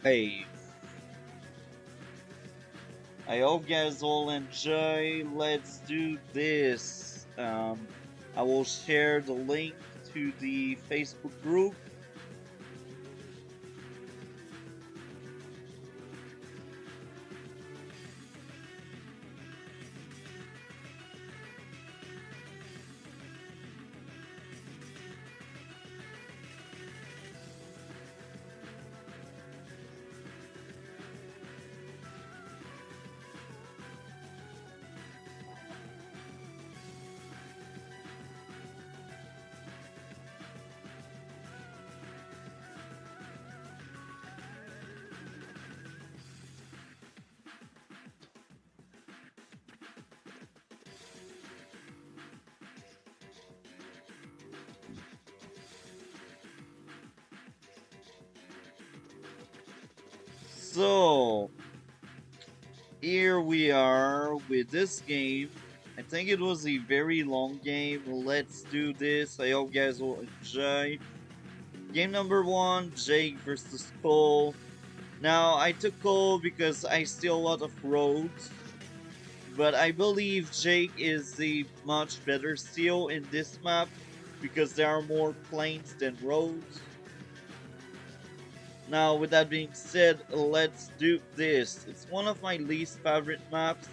Hey, I hope you guys all enjoy. Let's do this. I will share the link to the Facebook group. So, here we are with this game. I think it was a very long game. Let's do this. I hope you guys will enjoy. Game number one, Jake versus Cole. Now, I took Cole because I steal a lot of roads, but I believe Jake is the much better steal in this map because there are more plains than roads. Now, with that being said, let's do this. It's one of my least favorite maps,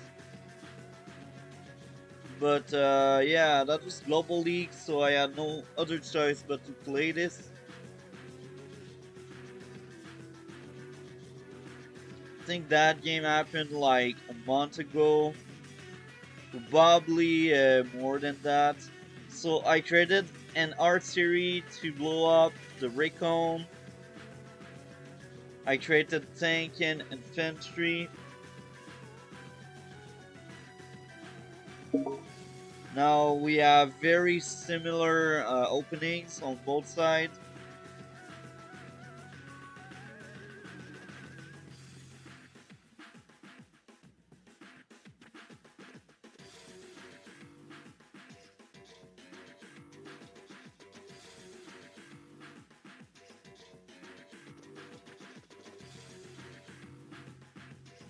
but yeah, that was Global League, so I had no other choice but to play this. I think that game happened like a month ago, probably more than that. So I created an artillery to blow up the Recon. I created tank and infantry. Now we have very similar openings on both sides.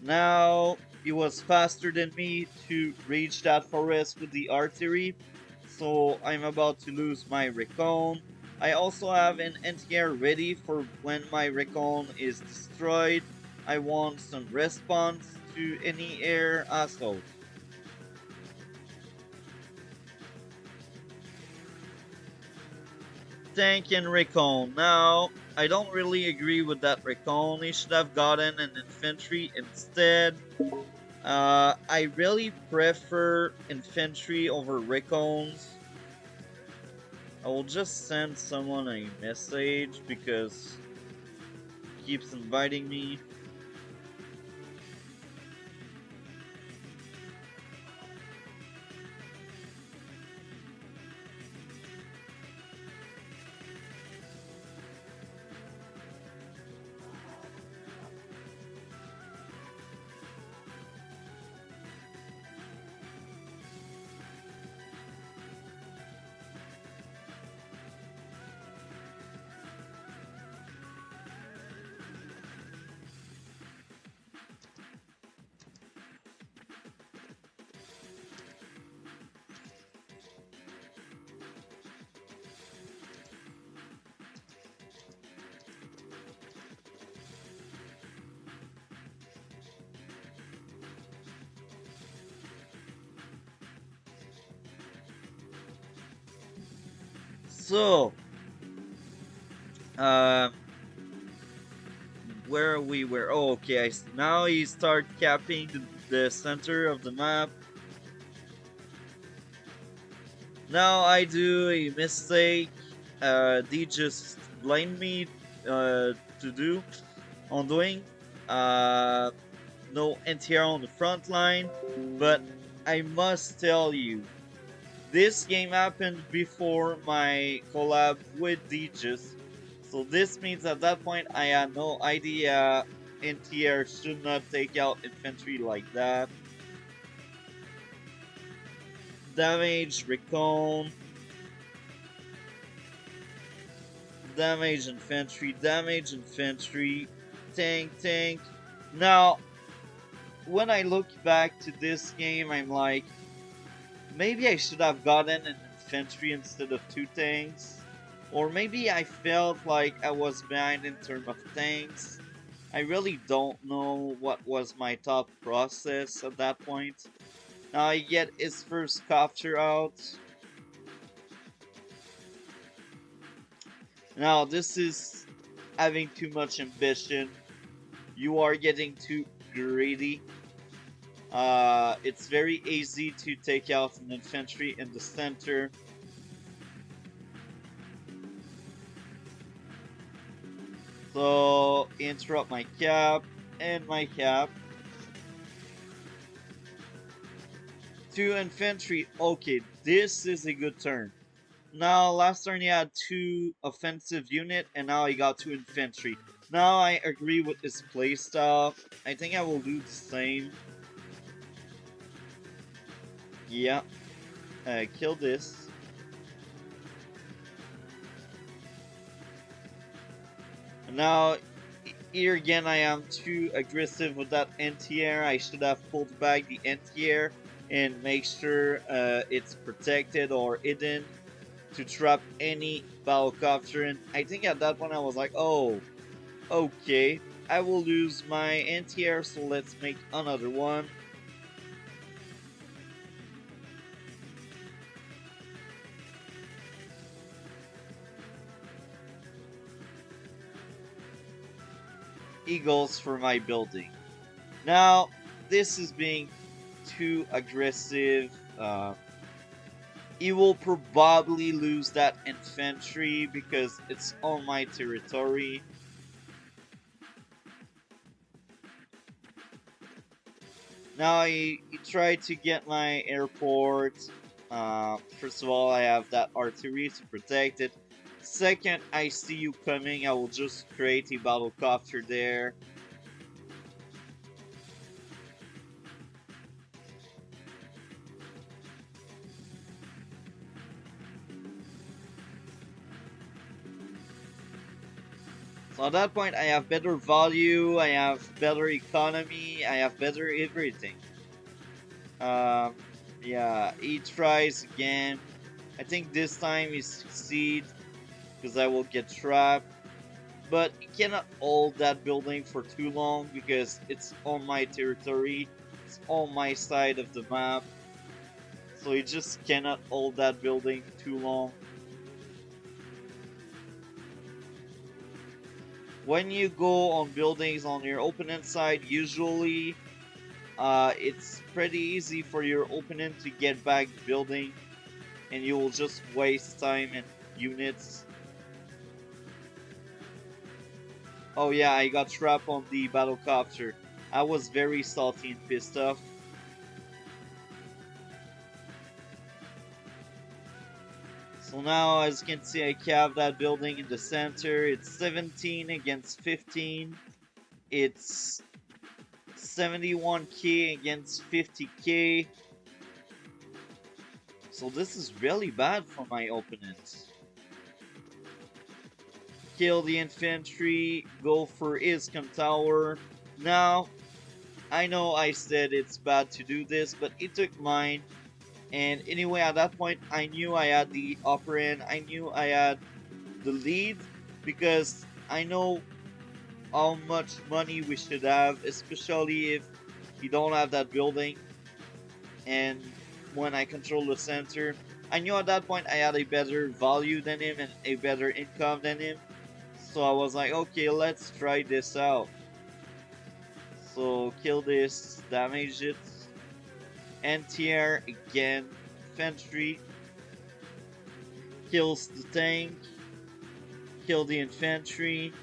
Now he was faster than me to reach that forest with the artillery, so I'm about to lose my recon. I also have an anti-air ready for when my recon is destroyed. I want some response to any air assault. Tank and recon. Now, I don't really agree with that recon. He should have gotten an infantry instead. I really prefer infantry over recons. I will just send someone a message because he keeps inviting me. So, uh, where we were? Oh, okay. Now you start capping the center of the map. Now I do a mistake. They just blame me to do on doing. Uh, no NTR on the front line, but I must tell you, this game happened before my collab with Deegis, so this means at that point I had no idea NTR should not take out infantry like that. Damage recon, damage infantry, tank. Now, when I look back to this game, I'm like, maybe I should have gotten an infantry instead of two tanks. Or maybe I felt like I was behind in terms of tanks. I really don't know what was my thought process at that point. Now I get his first capture out. Now this is having too much ambition. You are getting too greedy. It's very easy to take out an infantry in the center. So interrupt my cap and my cap. Two infantry. Okay, this is a good turn. Now last turn he had two offensive unit and now he got two infantry. Now I agree with his playstyle. I think I will do the same. Yeah. Kill this. Now, here again, I am too aggressive with that anti-air. I should have pulled back the anti-air and make sure it's protected or hidden to trap any battlecopter. And I think at that point I was like, oh, okay, I will lose my anti-air, so let's make another one. Eagles for my building. Now, this is being too aggressive. He will probably lose that infantry because it's on my territory. Now he tried to get my airport. First of all, I have that artillery to protect it. Second, I see you coming. I will just create a battlecopter there. So at that point, I have better value, I have better economy, I have better everything. Yeah, he tries again. I think this time he succeeds because I will get trapped. But he cannot hold that building for too long because it's on my territory. It's on my side of the map. So he just cannot hold that building too long. When you go on buildings on your opponent's side, usually it's pretty easy for your opponent to get back the building and you will just waste time and units. Oh yeah, I got trapped on the battlecopter. I was very salty and pissed off. So now, as you can see, I capped that building in the center. It's 17 against 15. It's 71k against 50k. So this is really bad for my opponent. Kill the infantry, go for Iscom Tower. Now, I know I said it's bad to do this, but it took mine. And anyway, at that point, I knew I had the upper end. I knew I had the lead because I know how much money we should have, especially if you don't have that building. And when I control the center, I knew at that point I had a better value than him and a better income than him. So I was like, okay, let's try this out. So kill this, damage it. Anti-air again, infantry. Kills the tank. Kill the infantry.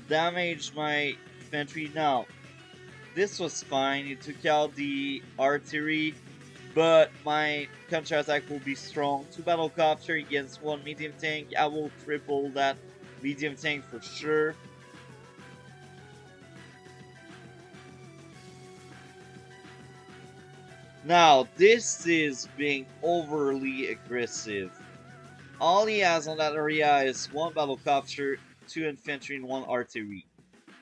Damage my infantry. Now, this was fine. It took out the artillery, but my counterattack will be strong. 2 battlecopter against 1 medium tank. I will triple that medium tank for sure. Now, this is being overly aggressive. All he has on that area is 1 battlecopter, 2 infantry, and 1 artillery.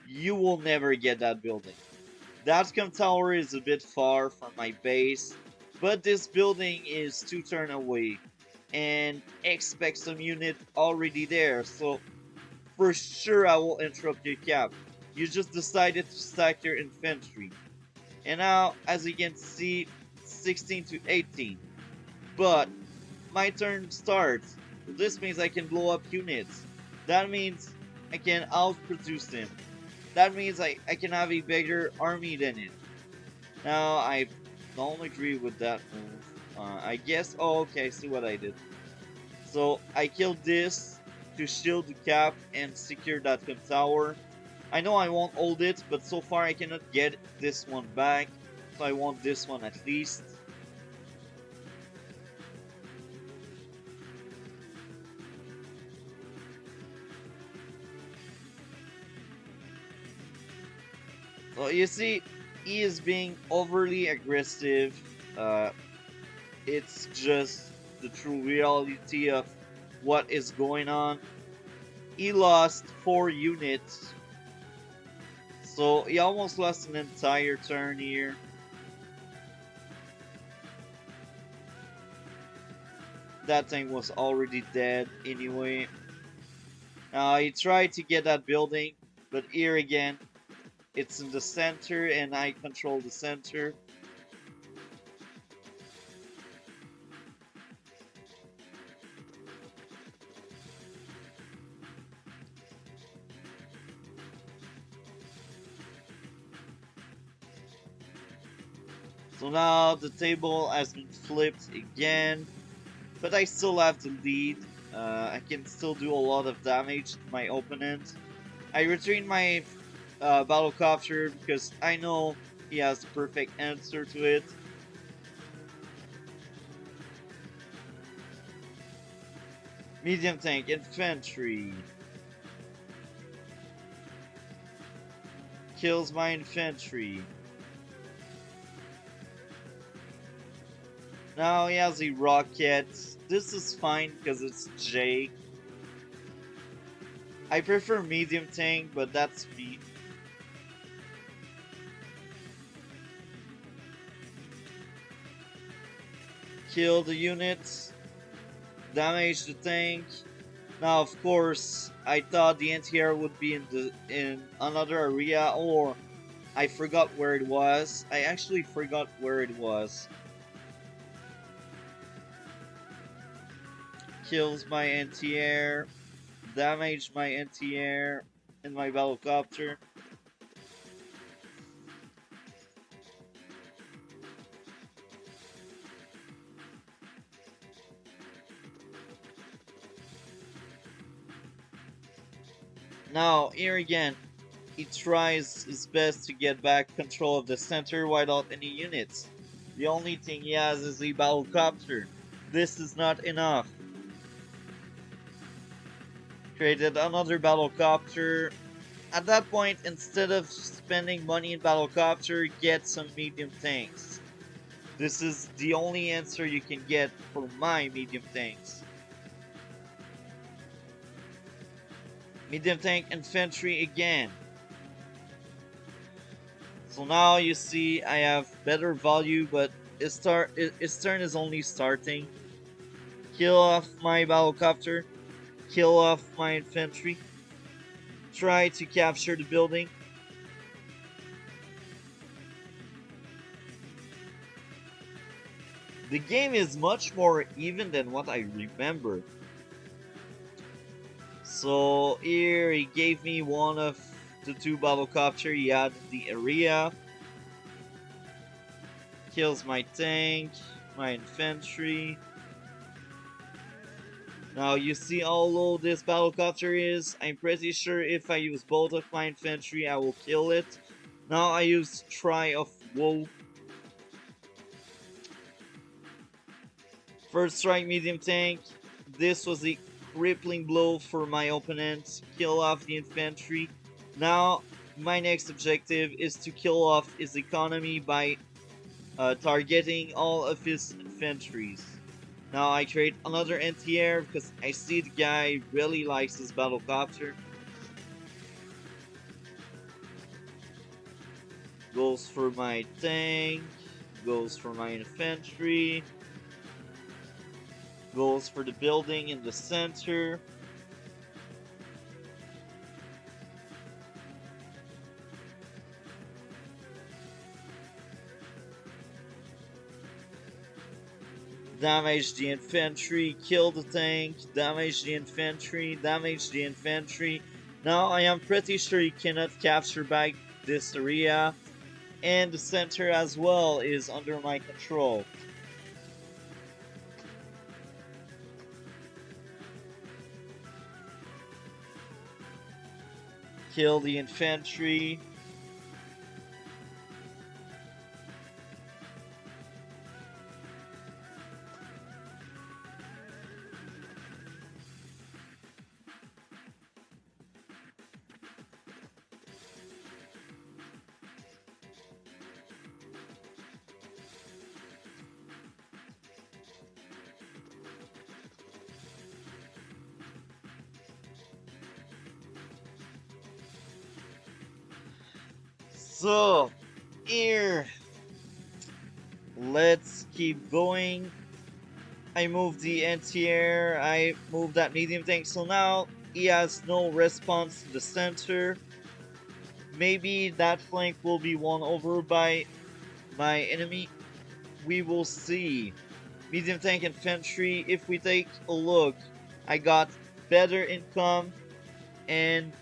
you will never get that building. That com tower is a bit far from my base, but this building is 2 turns away, and expect some unit already there, so for sure I will interrupt your cap. You just decided to stack your infantry. And now, as you can see, 16 to 18. But my turn starts. This means I can blow up units. That means I can outproduce them. That means I can have a bigger army than it. Now, I don't agree with that move. I guess, oh, okay, see what I did. So, I killed this to shield the cap and secure that tower. I know I won't hold it, but so far I cannot get this one back. So I want this one at least. So you see, he is being overly aggressive. It's just the true reality of what is going on. He lost 4 units. So he almost lost an entire turn here. That thing was already dead anyway. He tried to get that building, but here again, it's in the center and I control the center. So now the table has been flipped again, but I still have the lead. I can still do a lot of damage to my opponent. I retrain my battlecopter because I know he has the perfect answer to it. Medium tank infantry. Kills my infantry. Now he has a rocket. This is fine because it's J. I prefer medium tank, but that's me. Kill the units. Damage the tank. Now, of course, I thought the anti-air would be in another area, or I forgot where it was. I actually forgot where it was. Kills my anti-air, damage my anti-air and my battlecopter. Now, here again, he tries his best to get back control of the center without any units. The only thing he has is a battlecopter. This is not enough. Created another battlecopter. At that point, instead of spending money in battlecopter, get some medium tanks. This is the only answer you can get for my medium tanks. Medium tank infantry again. So now you see I have better value, but his turn is only starting. Kill off my battlecopter. Kill off my infantry. Try to capture the building. The game is much more even than what I remember. So here he gave me one of the 2 battlecopter he had in the area. Kills my tank, my infantry. Now you see how low this battlecopter is. I'm pretty sure if I use both of my infantry I will kill it. Now I use Try of Woe. First strike medium tank. This was a crippling blow for my opponent. Kill off the infantry. Now my next objective is to kill off his economy by targeting all of his infantries. Now I create another anti-air because I see the guy really likes his battlecopter. Goes for my tank. Goes for my infantry. Goes for the building in the center. Damage the infantry, kill the tank, damage the infantry, damage the infantry. Now I am pretty sure he cannot capture back this area, and the center as well is under my control. Kill the infantry. So, here, let's keep going. I moved the anti-air, I moved that medium tank, so now he has no response to the center. Maybe that flank will be won over by my enemy. We will see. Medium tank infantry, if we take a look, I got better income and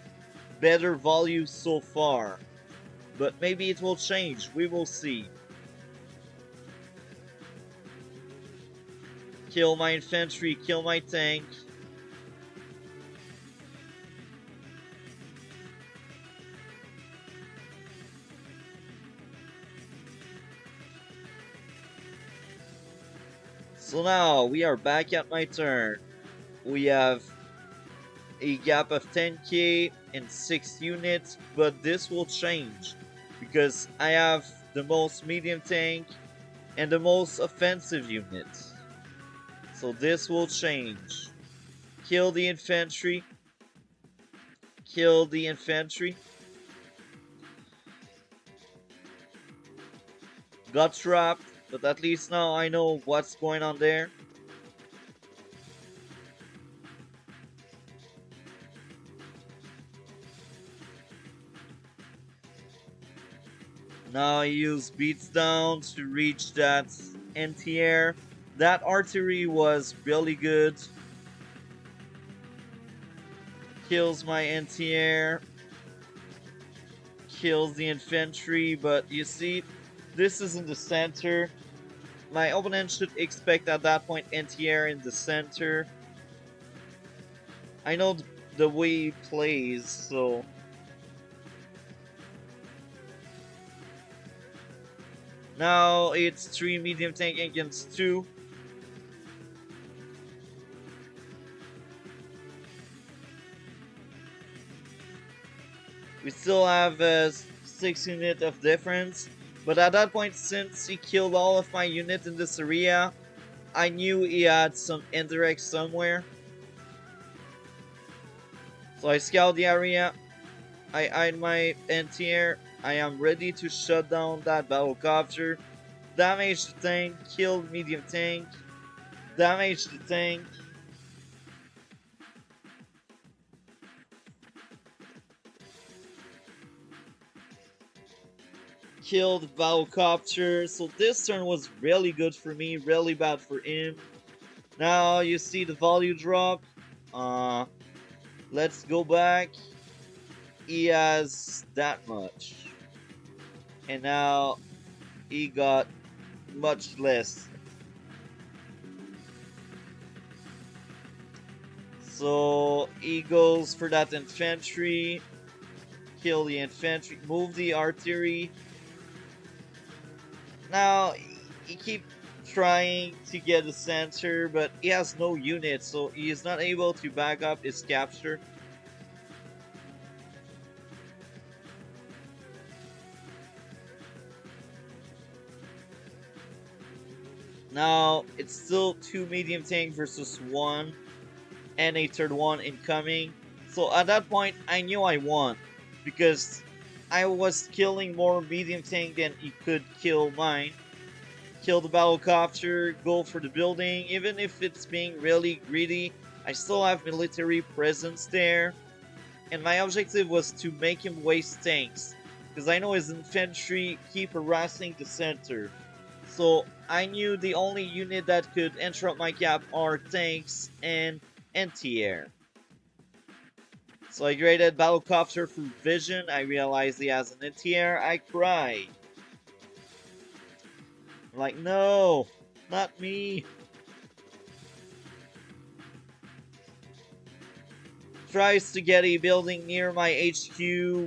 better value so far. But maybe it will change, we will see. Kill my infantry, kill my tank. So now, we are back at my turn. We have a gap of 10k and 6 units, but this will change. Because I have the most medium tank and the most offensive units. So this will change. Kill the infantry. Kill the infantry. Got trapped, but at least now I know what's going on there. Now I use beats down to reach that anti-air. That artillery was really good. Kills my anti-air. Kills the infantry, but you see, this is in the center. My opponent should expect at that point anti-air in the center. I know the way he plays, so... Now it's 3 medium tank against 2. We still have a 6 unit of difference. But at that point, since he killed all of my units in this area, I knew he had some indirect somewhere. So I scout the area. I hide my anti-air. I am ready to shut down that battlecopter. Damage the tank. Kill the medium tank. Damage the tank. Kill the battlecopter. So this turn was really good for me. Really bad for him. Now you see the value drop. Let's go back. He has that much. And now he got much less. So he goes for that infantry. Kill the infantry. Move the artillery. Now he keeps trying to get the center, but he has no units, so he is not able to back up his capture. Now, it's still 2 medium tank versus 1, and a third one incoming. So at that point, I knew I won, because I was killing more medium tank than he could kill mine. Kill the battlecopter, go for the building. Even if it's being really greedy, I still have military presence there. And my objective was to make him waste tanks. Because I know his infantry keep harassing the center. So I knew the only unit that could interrupt my cap are tanks and anti-air. So I graded battlecopter for vision. I realized he has an anti-air. I cried. I'm like, no, not me. Tries to get a building near my HQ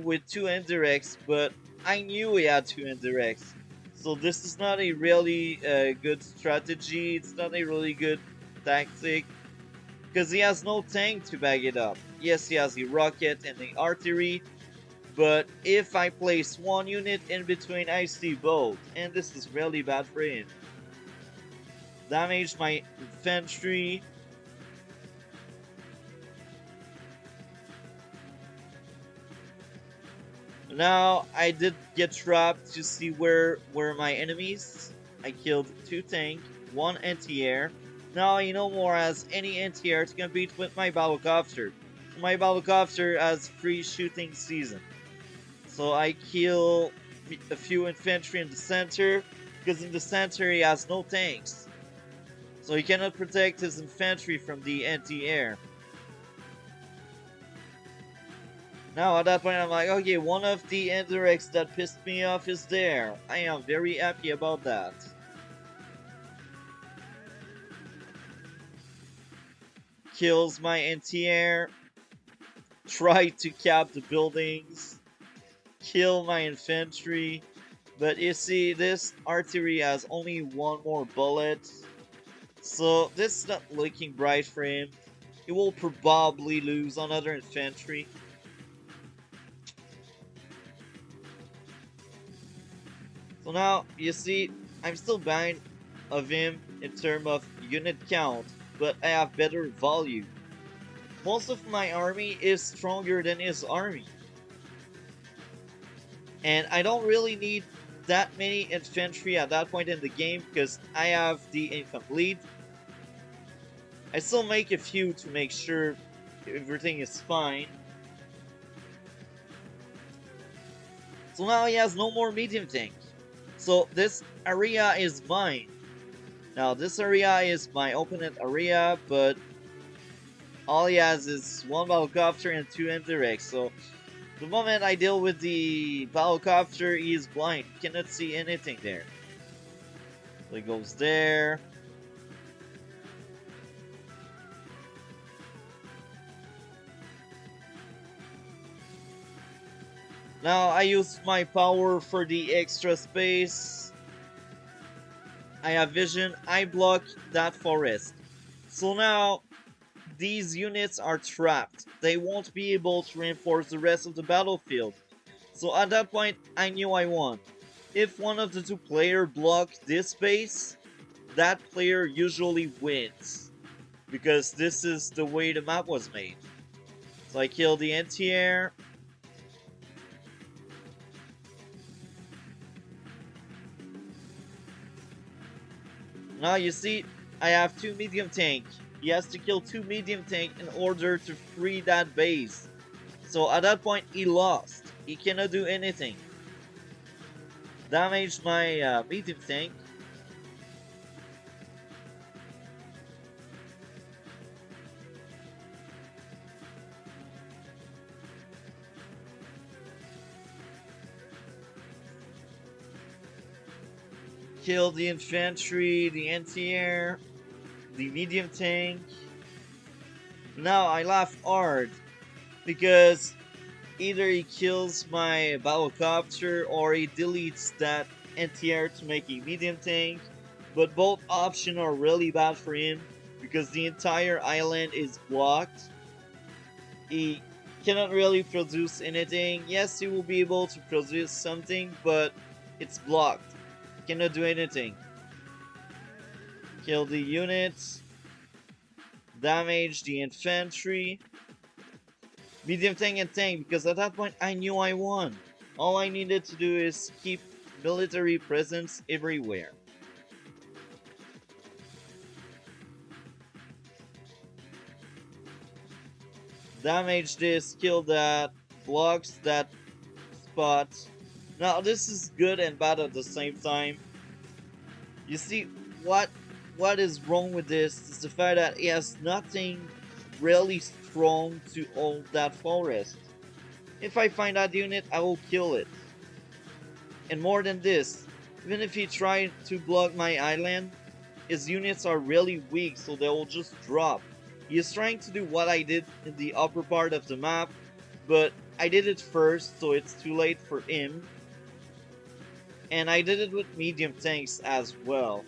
with 2 indirects, but I knew he had 2 indirects. So this is not a really good strategy. It's not a really good tactic. Because he has no tank to back it up. Yes, he has a rocket and the artillery. But if I place one unit in between, I see both. And this is really bad for him. Damage my infantry. Now I did get trapped to see where were my enemies. I killed 2 tank, 1 anti-air. Now I no more has any anti-air to compete with my battlecopter. My battlecopter has free shooting season. So I kill a few infantry in the center, because in the center he has no tanks. So he cannot protect his infantry from the anti-air. Now at that point I'm like, okay, one of the indirects that pissed me off is there. I am very happy about that. Kills my anti-air. Try to cap the buildings. Kill my infantry. But you see, this artillery has only 1 more bullet. So this is not looking bright for him. He will probably lose another infantry. So now, you see, I'm still behind of him in terms of unit count, but I have better value. Most of my army is stronger than his army. And I don't really need that many infantry at that point in the game because I have the incomplete. I still make a few to make sure everything is fine. So now he has no more medium tank. So this area is mine. Now this area is my opponent area, but all he has is 1 battlecopter and 2 indirects. So the moment I deal with the battlecopter, he is blind. He cannot see anything there. So he goes there. Now I use my power for the extra space. I have vision. I block that forest. So now these units are trapped. They won't be able to reinforce the rest of the battlefield. So at that point, I knew I won. If one of the 2 players block this space, that player usually wins. Because this is the way the map was made. So I kill the anti-air. Now you see, I have 2 medium tank. He has to kill 2 medium tank in order to free that base. So at that point, he lost. He cannot do anything. Damaged my medium tank. Kill the infantry, the anti-air, the medium tank. Now I laugh hard because either he kills my battlecopter or he deletes that anti-air to make a medium tank. But both options are really bad for him because the entire island is blocked. He cannot really produce anything. Yes, he will be able to produce something, but it's blocked. Cannot do anything. Kill the units. Damage the infantry. Medium tank and tank, because at that point I knew I won. All I needed to do is keep military presence everywhere. Damage this, kill that, blocks that spot. Now this is good and bad at the same time. You see, what what is wrong with this is the fact that it has nothing really strong to hold that forest. If I find that unit, I will kill it. And more than this, even if he tried to block my island, his units are really weak, so they will just drop. He is trying to do what I did in the upper part of the map, but I did it first, so it's too late for him. And I did it with medium tanks as well.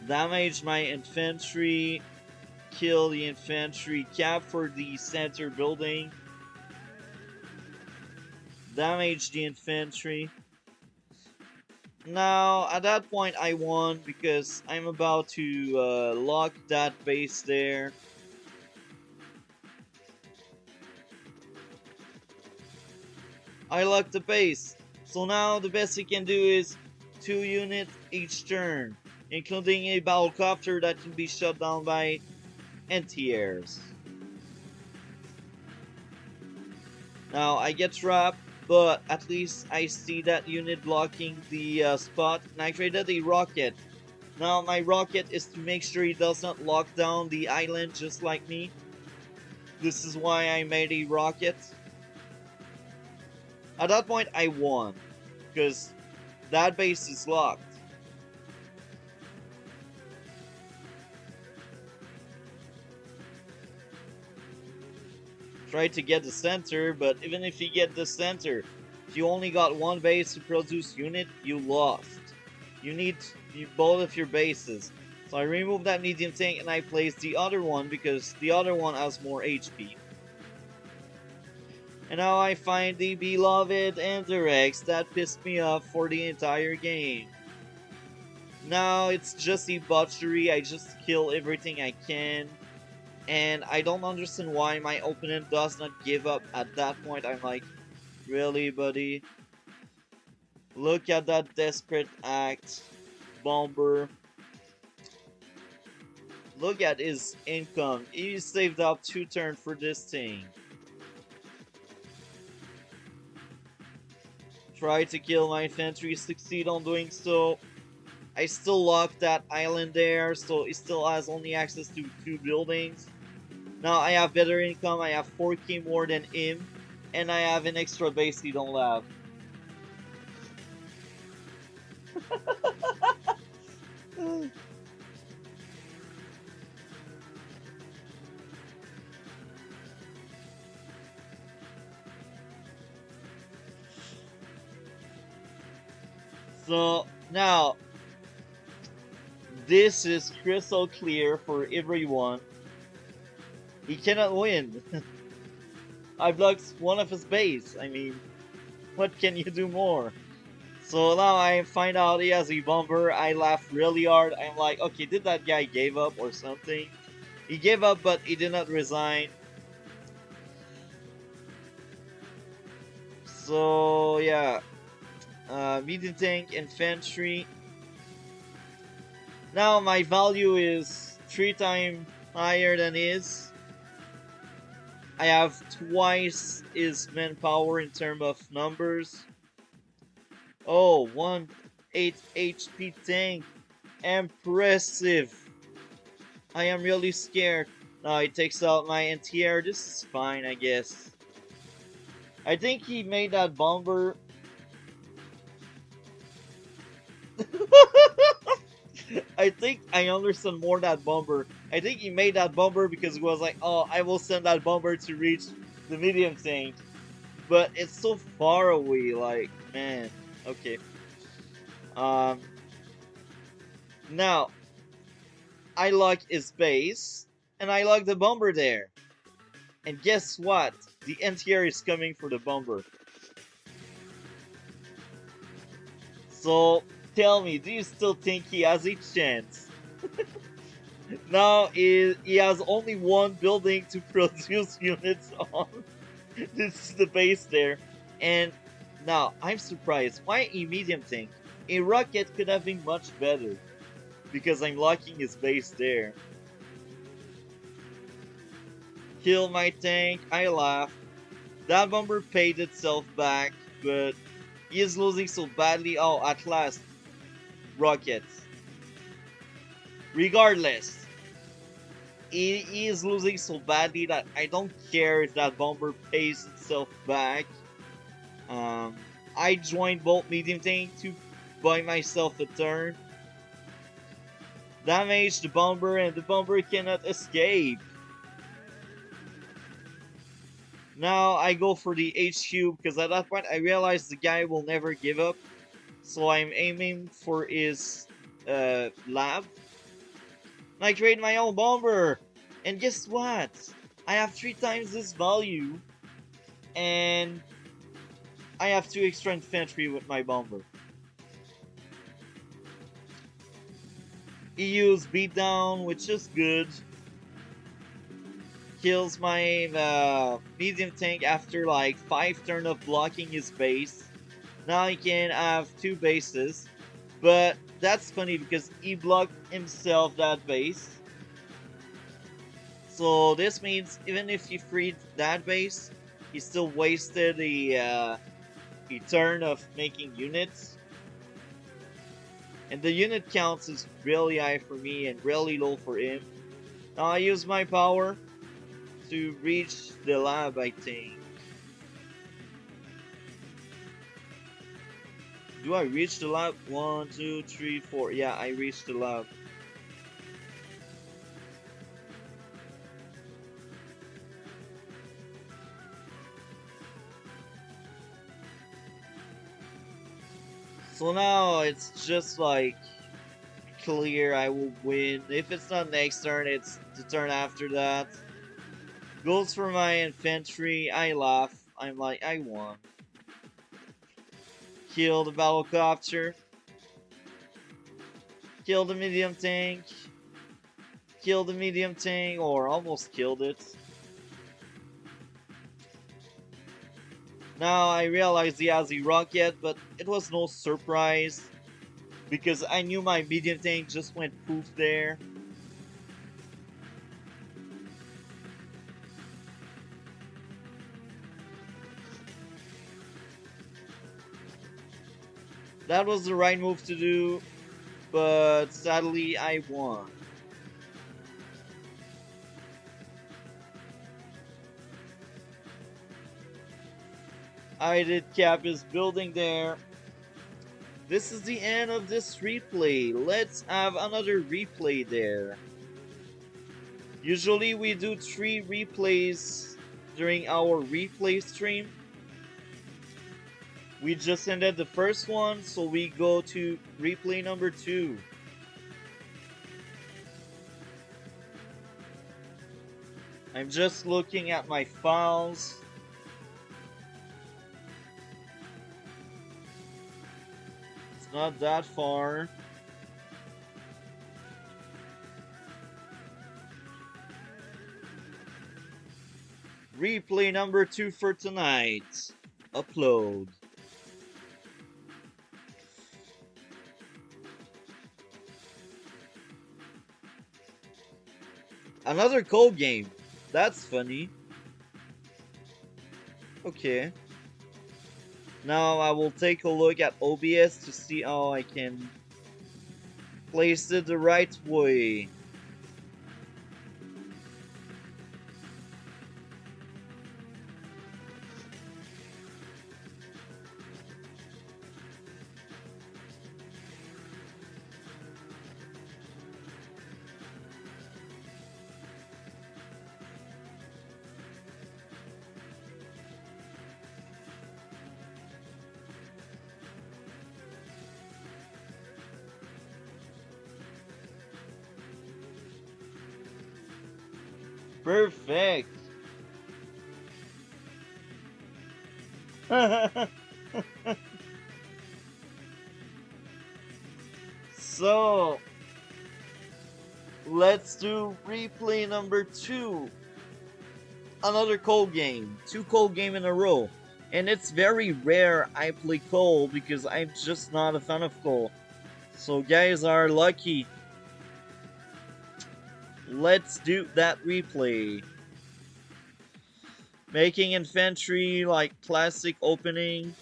Damage my infantry, kill the infantry, cap for the center building, damage the infantry. Now, at that point I won because I'm about to lock that base there. I locked the base, so now the best he can do is 2 units each turn, including a battlecopter that can be shot down by anti-airs. Now I get trapped, but at least I see that unit blocking the spot, and I traded a rocket. Now my rocket is to make sure he does not lock down the island just like me. This is why I made a rocket. At that point I won, because that base is locked. Try to get the center, but even if you get the center, if you only got one base to produce unit, you lost. You need both of your bases. So I removed that medium tank and I placed the other one because the other one has more HP. And now I find the beloved Enderex that pissed me off for the entire game. Now it's just a butchery, I just kill everything I can. And I don't understand why my opponent does not give up at that point. I'm like, really, buddy? Look at that desperate act. Bomber. Look at his income. He saved up 2 turns for this thing. Try to kill my infantry, succeed on doing so. I still lock that island there, so he still has only access to 2 buildings. Now I have better income, I have 4k more than him, and I have an extra base he don't have. So now, this is crystal clear for everyone. He cannot win. I blocked one of his base. I mean, what can you do more? So now I find out he has a bomber. I laugh really hard. I'm like, okay, did that guy give up or something? He gave up, but he did not resign. So yeah, medium tank infantry. Now my value is 3 times higher than his. I have twice his manpower in terms of numbers. Oh, 1-8 HP tank. Impressive. I am really scared. Now he takes out my anti-air. This is fine, I guess. I think he made that bomber. I think I understand more that bomber. I think he made that bomber because he was like, oh, I will send that bomber to reach the medium tank. But it's so far away, like, man. Okay. Now, I lock his base, and I lock the bomber there. And guess what? The NTR is coming for the bomber. So tell me, do you still think he has a chance? Now he has only one building to produce units on. This is the base there. And now I'm surprised. Why a medium tank? A rocket could have been much better. Because I'm locking his base there. Kill my tank, I laugh. That bomber paid itself back, but he is losing so badly. Oh, at last. Rockets. Regardless, he is losing so badly that I don't care if that bomber pays itself back. Um, I joined both medium tank to buy myself a turn. Damage the bomber and the bomber cannot escape. Now I go for the HQ because at that point I realized the guy will never give up. So I'm aiming for his lab. And I create my own bomber. And guess what? I have 3 times this value. And I have 2 extra infantry with my bomber. He used beatdown, which is good. Kills my medium tank after like 5 turns of blocking his base. Now he can have 2 bases. But that's funny because he blocked himself that base. So this means even if he freed that base, he still wasted a turn of making units. And the unit counts is really high for me and really low for him. Now I use my power to reach the lab, I think. Do I reach the lab? 1, 2, 3, 4. Yeah, I reached the lab. So now it's just like clear I will win. If it's not next turn, it's the turn after that. Goes for my infantry. I laugh. I'm like, I won. Kill the battlecopter. Kill the medium tank. Kill the medium tank, or almost killed it. Now I realize he has a rocket, but it was no surprise. Because I knew my medium tank just went poof there. That was the right move to do, but sadly I won. I did cap his building there. This is the end of this replay. Let's have another replay there. Usually we do 3 replays during our replay stream. We just ended the first one, so we go to replay number 2. I'm just looking at my files. It's not that far. Replay number 2 for tonight. Upload. Another code game. That's funny. Okay. Now I will take a look at OBS to see how I can place it the right way. Perfect. So, let's do replay number 2. Another cold game. 2 cold game in a row. And it's very rare I play cold because I'm just not a fan of cold. So guys are lucky. Let's do that replay. Making infantry like classic opening.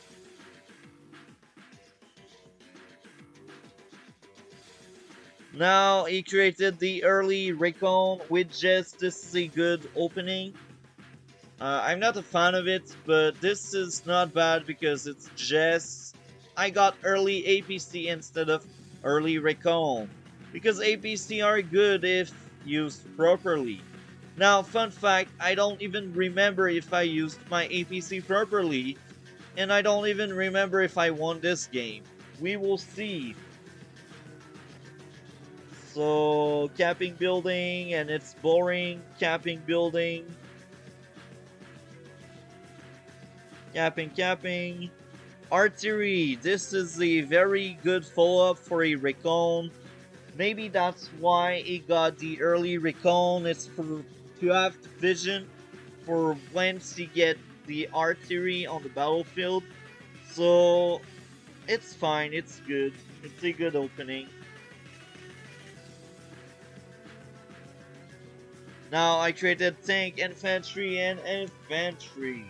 Now he created the early recon with just this is a good opening. I'm not a fan of it, but this is not bad because it's just I got early APC instead of early recon. Because APC are good if used properly. Now, fun fact, I don't even remember if I used my APC properly, and I don't even remember if I won this game. We will see. So, capping building, and it's boring. Capping building. Capping. Artillery. This is a very good follow-up for a recon. Maybe that's why he got the early recon. It's for to have vision for once you get the artillery on the battlefield. So it's fine. It's good. It's a good opening. Now I created tank, infantry, and infantry.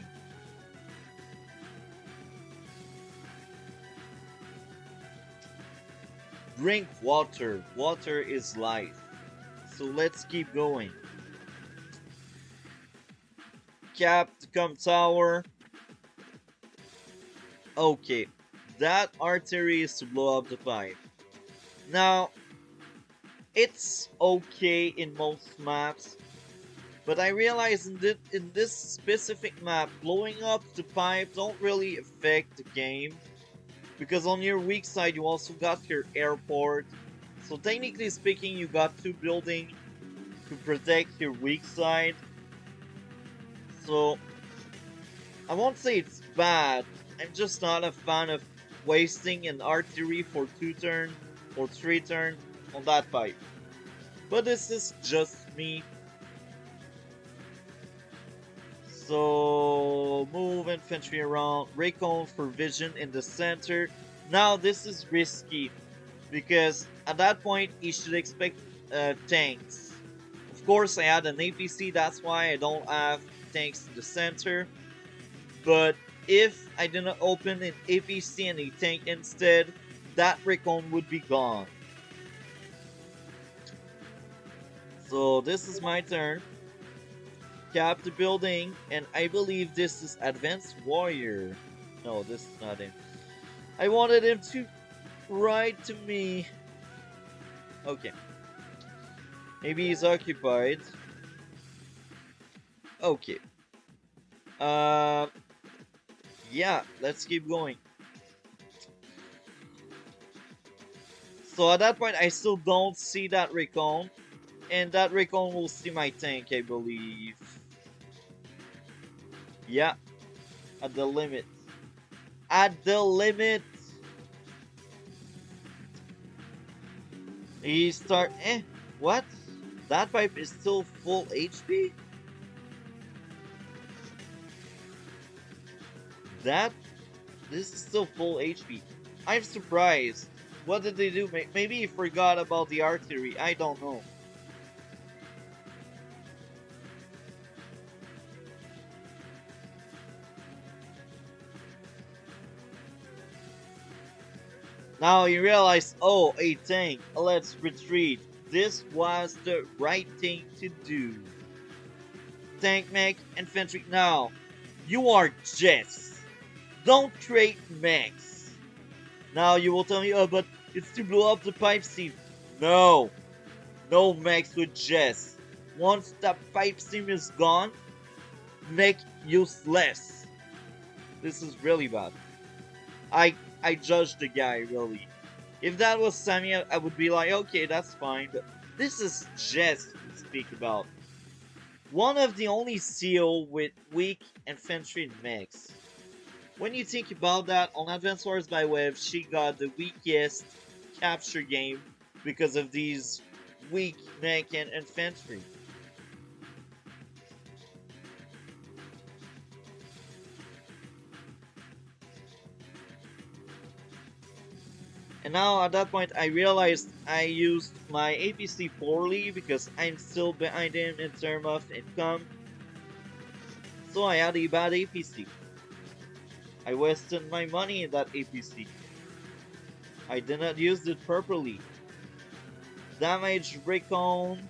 Drink water. Water is life. So let's keep going. Capcom Tower. Okay, that artillery is to blow up the pipe. Now, it's okay in most maps, but I realize in this specific map, blowing up the pipe don't really affect the game, because on your weak side you also got your airport, so technically speaking you got 2 buildings to protect your weak side. So, I won't say it's bad, I'm just not a fan of wasting an artillery for 2 turns or 3 turns on that pipe. But this is just me. So, move infantry around, recon for vision in the center. Now this is risky, because at that point you should expect tanks. Of course I had an APC, that's why I don't have tanks in the center. But if I didn't open an APC and a tank instead, that recon would be gone. So this is my turn. Cap the building, and I believe this is Advanced Warrior. No, this is not him. I wanted him to write to me. Okay. Maybe he's occupied. Okay. Yeah, let's keep going. So at that point, I still don't see that recon. And that recon will see my tank, I believe. Yeah. At the limit. At the limit! He start... what? That pipe is still full HP? This is still full HP. I'm surprised. What did they do? Maybe he forgot about the artillery. I don't know. Now you realize, oh, a tank. Let's retreat. This was the right thing to do. Tank mech, infantry. Now, you are Jess. Don't create mechs. Now you will tell me, oh, but it's to blow up the pipe seam. No. No mechs with Jess. Once the pipe seam is gone, mech useless. This is really bad. I judge the guy, really. If that was Sammy, I would be like, okay, that's fine. But this is Jess to speak about. One of the only seal with weak infantry mix. When you think about that, on Advance Wars by Web, she got the weakest capture game because of these weak mech and infantry. And now at that point I realized I used my APC poorly because I'm still behind him in terms of income. So I had a bad APC. I wasted my money in that APC. I did not use it properly. Damage recon.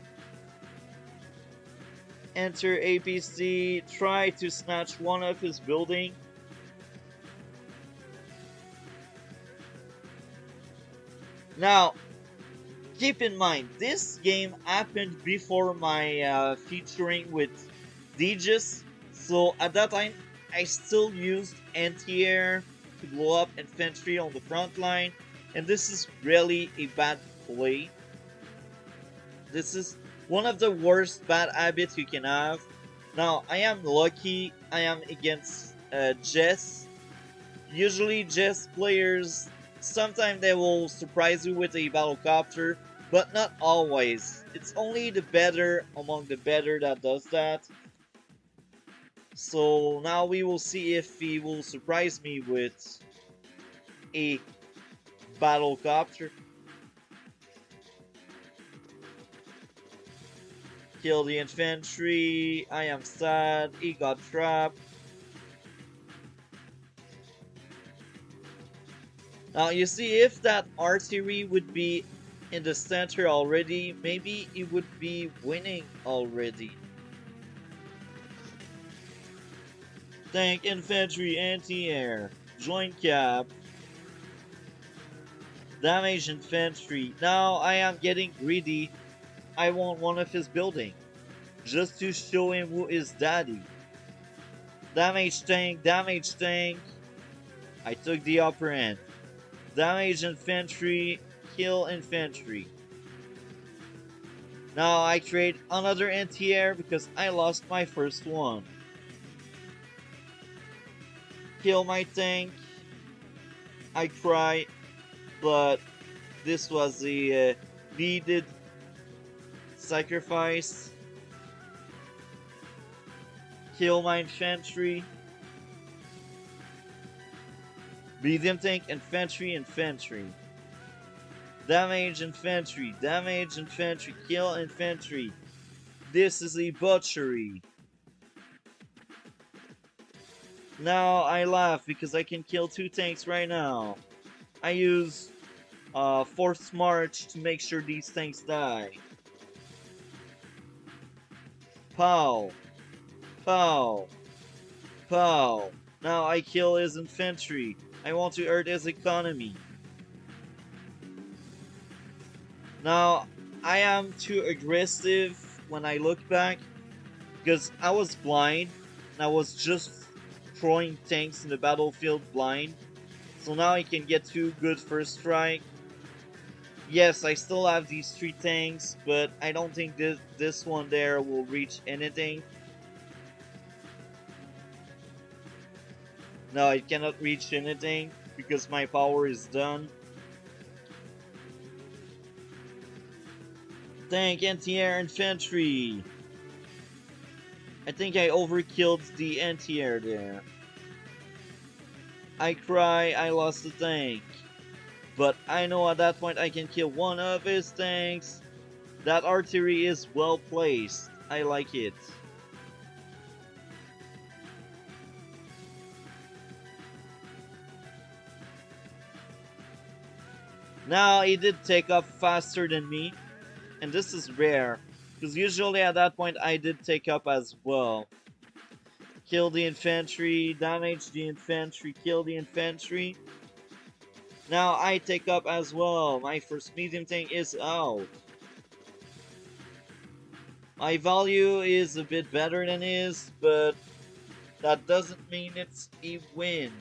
Enter APC. Try to snatch one of his building. Now, keep in mind, this game happened before my featuring with Digis, so at that time, I still used anti-air to blow up infantry on the front line, and this is really a bad play. This is one of the worst bad habits you can have. Now, I am lucky I am against Jess. Usually Jess players, sometimes they will surprise you with a battlecopter, but not always. It's only the better among the better that does that. So now we will see if he will surprise me with a battlecopter. Kill the infantry. I am sad. He got trapped. Now you see, if that artillery would be in the center already, maybe it would be winning already. Tank, infantry, anti-air. Joint cap. Damage infantry. Now I am getting greedy. I want one of his building. Just to show him who is daddy. Damage tank, damage tank. I took the upper end. Damage infantry, kill infantry. Now I create another anti-air because I lost my first one. Kill my tank. I cry, but this was a needed sacrifice. Kill my infantry. Medium tank, infantry, infantry. Damage infantry, damage infantry, kill infantry. This is a butchery. Now I laugh because I can kill 2 tanks right now. I use Force March to make sure these tanks die. Pow. Pow. Pow. Now I kill his infantry. I want to hurt his economy. Now, I am too aggressive when I look back, because I was blind, and I was just throwing tanks in the battlefield blind. So now I can get 2 good first strike. Yes, I still have these 3 tanks, but I don't think this one there will reach anything. No, it cannot reach anything because my power is done. Tank, anti-air, infantry. I think I overkilled the anti-air there. I cry, I lost the tank. But I know at that point I can kill one of his tanks. That artillery is well placed. I like it. Now he did take up faster than me, and this is rare, because usually at that point I did take up as well. Kill the infantry, damage the infantry, kill the infantry. Now I take up as well. My first medium tank is out. My value is a bit better than his, but that doesn't mean it's a win.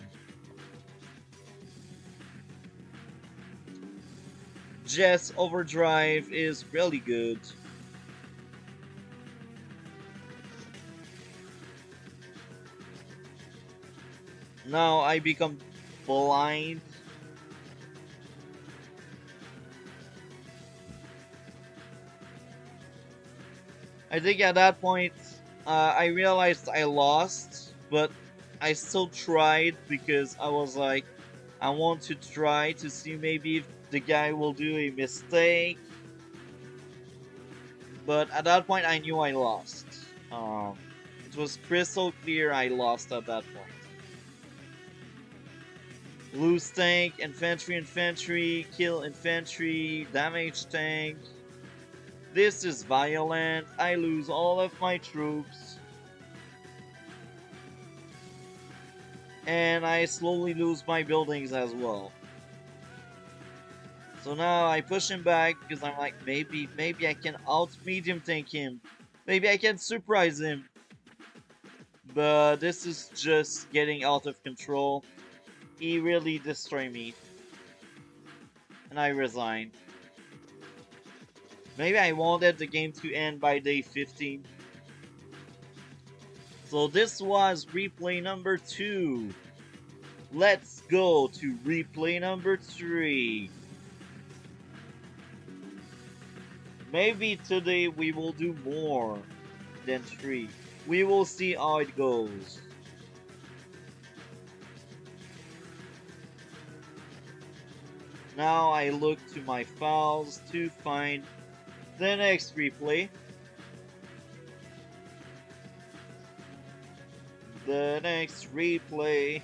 Jess Overdrive is really good. Now I become blind. I think at that point, I realized I lost, but I still tried because I was like, I want to try to see maybe if the guy will do a mistake. But at that point, I knew I lost. It was crystal clear I lost at that point. Lose tank, infantry, kill infantry, damage tank. This is violent. I lose all of my troops. And I slowly lose my buildings as well. So now I push him back because I'm like, maybe I can out medium tank him. Maybe I can surprise him. But this is just getting out of control. He really destroyed me. And I resigned. Maybe I wanted the game to end by day 15. So this was replay number 2. Let's go to replay number 3. Maybe today we will do more than 3. We will see how it goes. Now I look to my files to find the next replay. The next replay.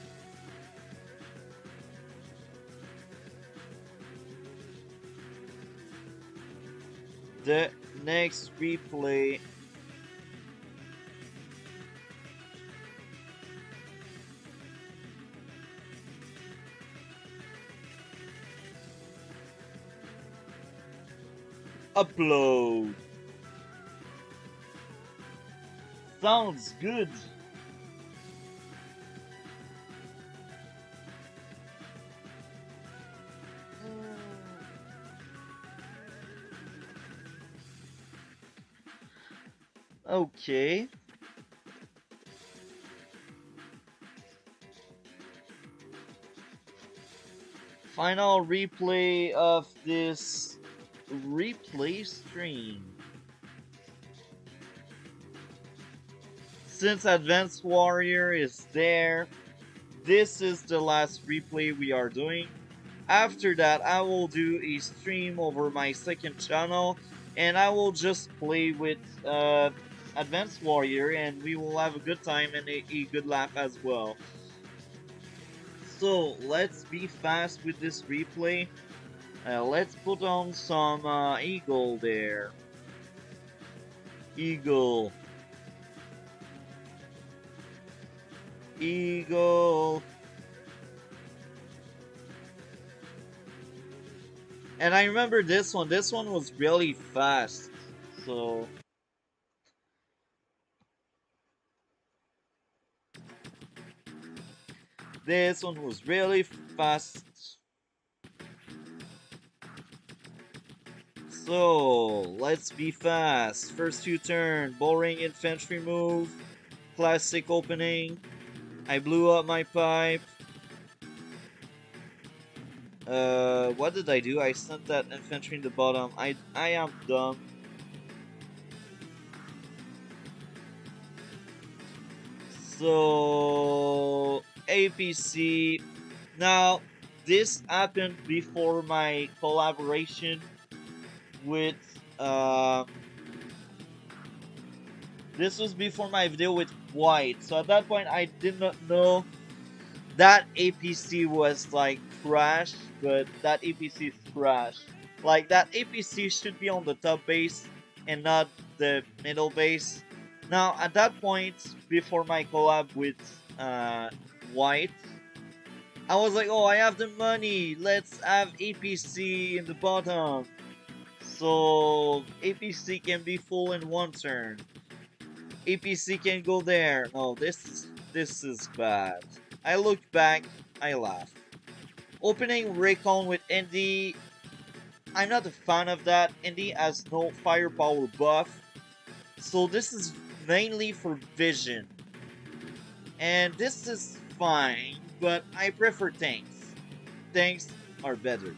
The next replay. Upload. Sounds good. Okay. Final replay of this replay stream. Since Advanced Warrior is there, this is the last replay we are doing. After that, I will do a stream over my second channel, and I will just play with Advanced Warrior, and we will have a good time and a good laugh as well. So let's be fast with this replay. Let's put on some eagle there. Eagle. Eagle. And I remember this one. This one was really fast. So this one was really fast. So let's be fast. First U-turn, boring infantry move, classic opening. I blew up my pipe. What did I do? I sent that infantry in the bottom. I am dumb. So APC. Now this happened before my collaboration with this was before my video with White. So at that point I did not know that APC was like trash, but that APC is trash. Like that APC should be on the top base and not the middle base. Now at that point, before my collab with White, I was like, oh, I have the money. Let's have APC in the bottom, so APC can be full in one turn. APC can go there. No, this is bad. I look back, I laugh. Opening Recon with Indy, I'm not a fan of that. Indy has no firepower buff, so this is mainly for vision. And this is fine, but I prefer tanks. Tanks are better.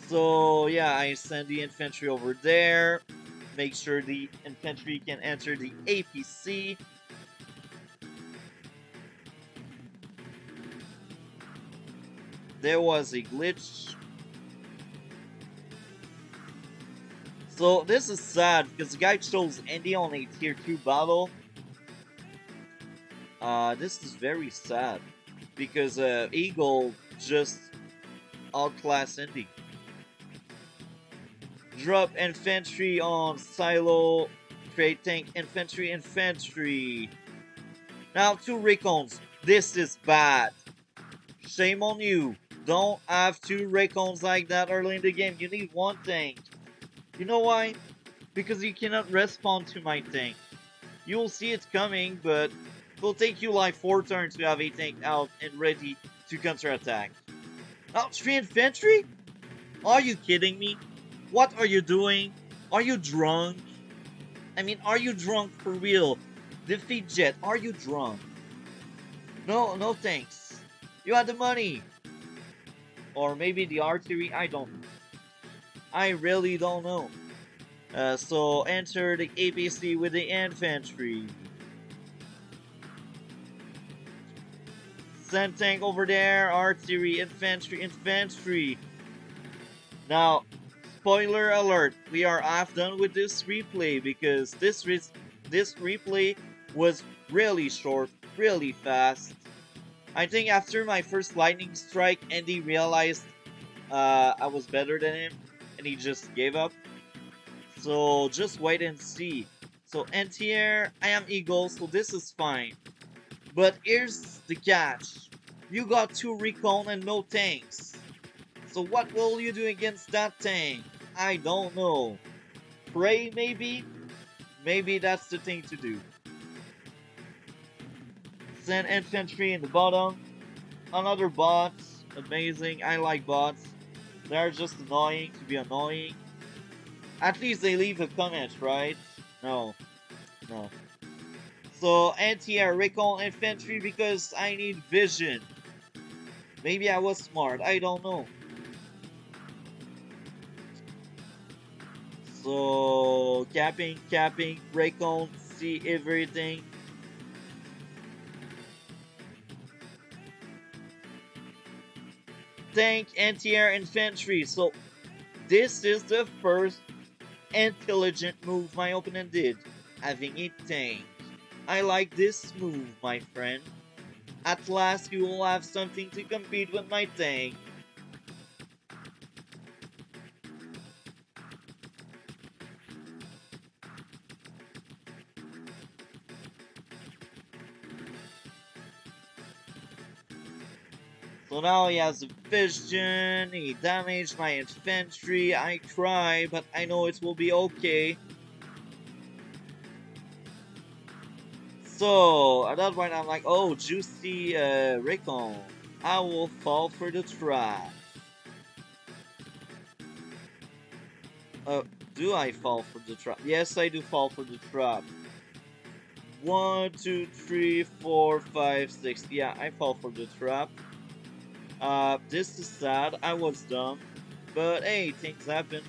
So yeah, I send the infantry over there. Make sure the infantry can enter the APC. There was a glitch. So this is sad because the guy chose Andy on a tier 2 battle. This is very sad because Eagle just outclassed Indy. Drop infantry on silo. Trade tank infantry. Now 2 recons. This is bad. Shame on you. Don't have 2 recons like that early in the game. You need 1 tank. You know why? Because you cannot respond to my tank. You'll see it coming, but it'll take you like 4 turns to have a tank out and ready to counterattack. Now 3 infantry? Are you kidding me? What are you doing? Are you drunk? I mean, are you drunk for real? Defeat Jet, are you drunk? No, no thanks. You had the money. Or maybe the artillery, I don't know. I really don't know. So enter the APC with the infantry. Send tank over there, artillery, infantry. Now, spoiler alert, we are half done with this replay because this replay was really short, really fast. I think after my first lightning strike, Andy realized I was better than him, and he just gave up. So just wait and see. So anti-air, I am Eagle, so this is fine. But here's the catch. You got 2 recon and no tanks. So what will you do against that tank? I don't know. Pray maybe? Maybe that's the thing to do. Send infantry in the bottom. Another bot. Amazing. I like bots. They're just annoying to be annoying. At least they leave a comment, right? No. No. So anti-air recon infantry because I need vision. Maybe I was smart. I don't know. So capping, recon, see everything. Tank, anti-air infantry. So this is the first intelligent move my opponent did, having a tank. I like this move, my friend. At last you will have something to compete with my tank. So now he has a vision, he damaged my infantry, I try, but I know it will be okay. So, at that point I'm like, oh, juicy recon. I will fall for the trap. Do I fall for the trap? Yes, I do fall for the trap. 1, 2, 3, 4, 5, 6. Yeah, I fall for the trap. This is sad. I was dumb. But hey, things happen.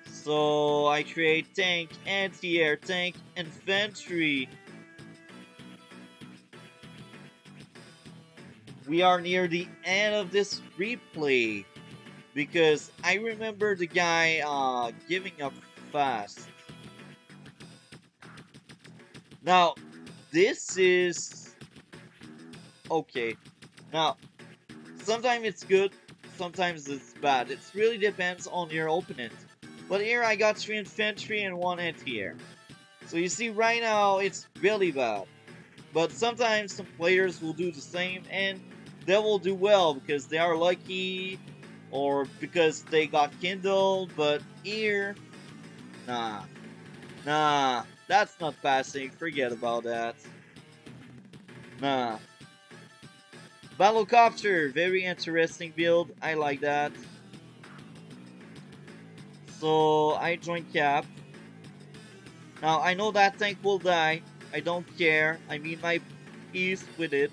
So I create tank, anti-air, tank, infantry. We are near the end of this replay. Because I remember the guy giving up fast. Now, this is... okay. Now, sometimes it's good, sometimes it's bad. It really depends on your opponent. But here I got 3 infantry and 1 anti-air. So you see right now it's really bad. But sometimes some players will do the same and they will do well because they are lucky or because they got kindled. But here, nah. Nah, that's not passing. Forget about that. Nah. Battlecopter, very interesting build. I like that. So I joined Cap. Now, I know that tank will die. I don't care. I mean my peace with it.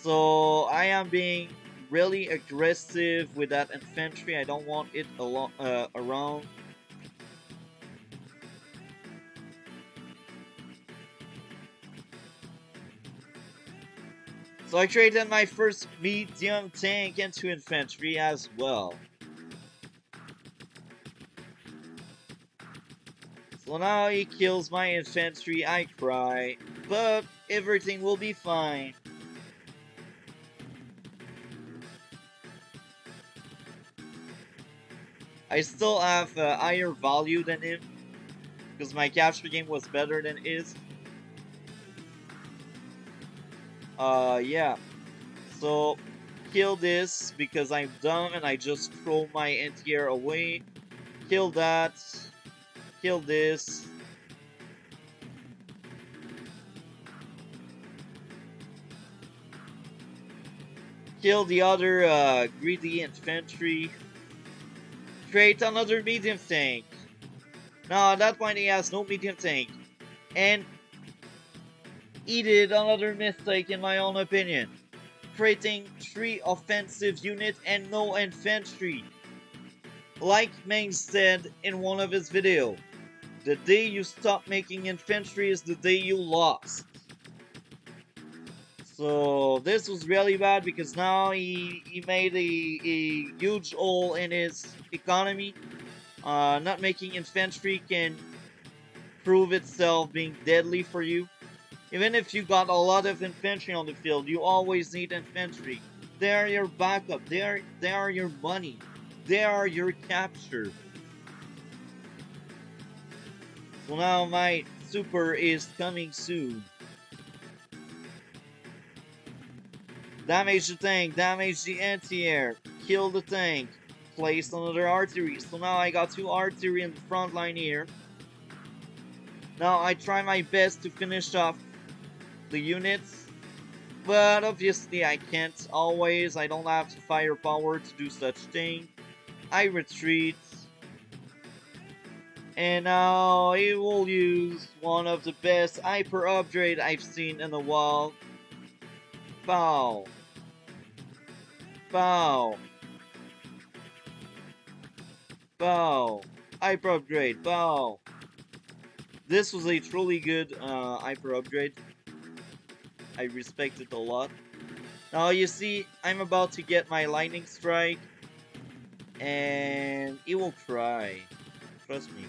So, I am being really aggressive with that infantry. I don't want it around. So I traded my first medium tank into infantry as well. So now he kills my infantry, I cry. But everything will be fine. I still have a higher value than him. Because my capture game was better than his. Yeah. So, kill this because I'm dumb and I just throw my anti-air away. Kill that. Kill this. Kill the other greedy infantry. Create another medium tank. Now at that point he has no medium tank. And he did another mistake in my own opinion. Creating 3 offensive units and no infantry. Like Meng said in one of his videos, the day you stop making infantry is the day you lost. So this was really bad because now he made a huge hole in his economy. Not making infantry can prove itself being deadly for you. Even if you got a lot of infantry on the field, you always need infantry. They are your backup. They are your money. They are your capture. So now my super is coming soon. Damage the tank, damage the anti-air, kill the tank, place another artillery. So now I got 2 artillery in the front line here. Now I try my best to finish off the units, but obviously I can't always. I don't have the firepower to do such thing. I retreat. And now he will use one of the best hyper upgrade I've seen in a while. Pow. Pow. Pow. Hyper upgrade. Pow. This was a truly good hyper upgrade. I respect it a lot. Now you see, I'm about to get my lightning strike. And it will cry. Trust me.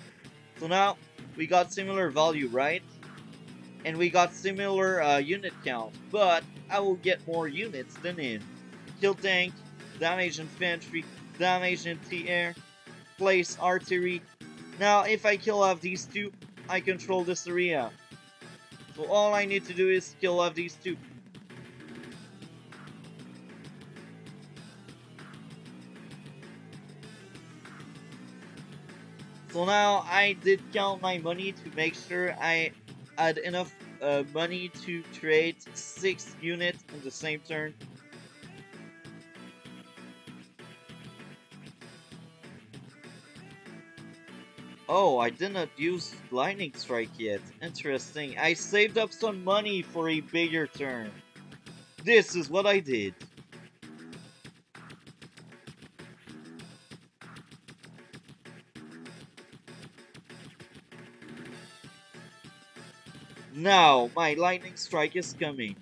So now, we got similar value, right? And we got similar unit count. But I will get more units than him. Kill tank, damage infantry, damage anti-air, place artillery. Now, if I kill off these 2, I control this area. So all I need to do is kill off these 2. So now I did count my money to make sure I had enough money to trade 6 units in the same turn. Oh, I did not use lightning strike yet. Interesting. I saved up some money for a bigger turn. This is what I did. Now, my lightning strike is coming.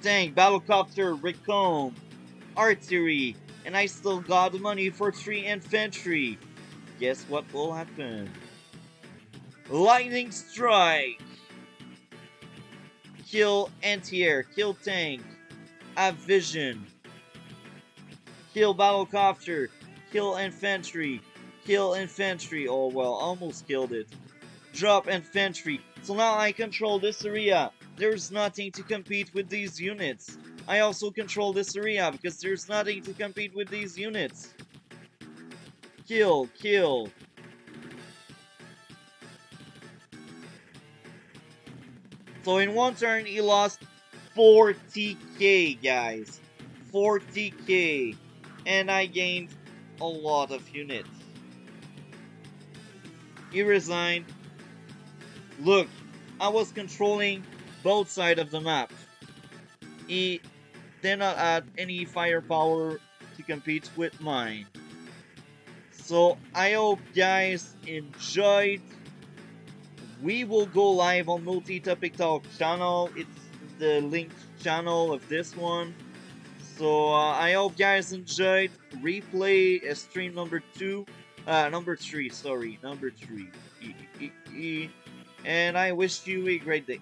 Tank, battlecopter, recon, artillery, and I still got the money for 3 infantry. Guess what will happen? Lightning strike! Kill anti-air, kill tank, have vision, kill battlecopter, kill infantry, kill infantry. Oh well, almost killed it. Drop infantry. So now I control this area. there's nothing to compete with these units. I also control this area because there's nothing to compete with these units. Kill, kill. So in one turn, he lost 40k, guys. 40k. And I gained a lot of units. He resigned. Look, I was controlling both sides of the map. He did not add any firepower to compete with mine. So I hope guys enjoyed. We will go live on Multi-Topic Talk channel. It's the linked channel of this one. So I hope guys enjoyed. Replay stream number 2. Number 3, sorry. Number 3. And I wish you a great day.